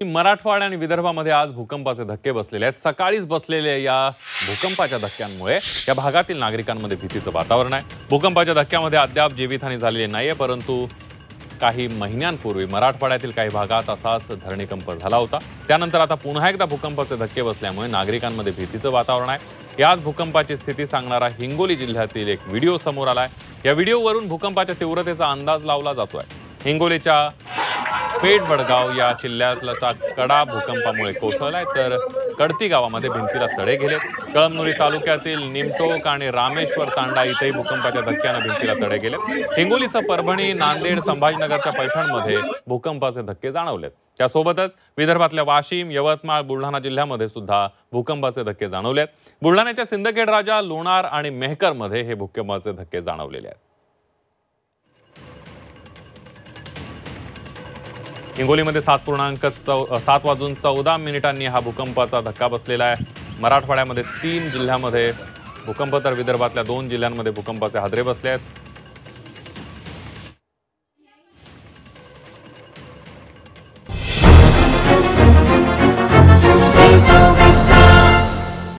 मराठवाडा आणि विदर्भामध्ये आज भूकंपाचे धक्के बसलेले आहेत। सकाळीच बसलेले या भूकंपाच्या धक्क्यांमुळे या भागातील नागरिकांमध्ये भीतीचं वातावरण आहे। भूकंपाच्या धक्क्यामध्ये अद्याप जीवितहानी झालेली नाहीये, परंतु काही महिन्यांपूर्वी मराठवाड्यातील काही भागात असाच धरणीकंप झाला होता। त्यानंतर आता पुन्हा एकदा भूकंपाचे धक्के बसल्यामुळे नागरिकांमध्ये भीतीचं वातावरण आहे। याच भूकंपाची स्थिती सांगणारा हिंगोली जिल्ह्यातील एक व्हिडिओ समोर आलाय। या व्हिडिओवरून भूकंपाच्या तीव्रतेचा अंदाज लावला जातोय। हिंगोलीच्या पेठ वडगाव या किल्ल्याचा कडा भूकंपामुळे कोसळलाय, तर कडती गावामध्ये भिंतीला तडे गेले। कळमनुरी तालुक्यातील निमटोक आणि रामेश्वर तांडा इथेही भूकंपाच्या धक्क्याने भिंतीला तडे गेले। हिंगोलीसह परभणी, नांदेड, संभाजीनगरच्या पैठणमध्ये भूकंपाचे धक्के जाणवलेत। त्यासोबतच विदर्भातल्या वाशिम, यवतमाळ, बुलढाणा जिल्ह्यामध्ये सुद्धा भूकंपाचे धक्के जाणवलेत। बुलढाण्याच्या सिंदखेड राजा, लोणार आणि मेहकरमध्ये हे भूकंपाचे धक्के जाणवलेले आहेत। हिंगोलीमध्ये 7:14 हा भूकंपाचा धक्का बसलेला आहे। मराठवाड्यामध्ये 3 जिल्ह्यांमध्ये भूकंप, तर विदर्भातल्या 2 जिल्ह्यांमध्ये भूकंपाचे हादरे बसले आहेत।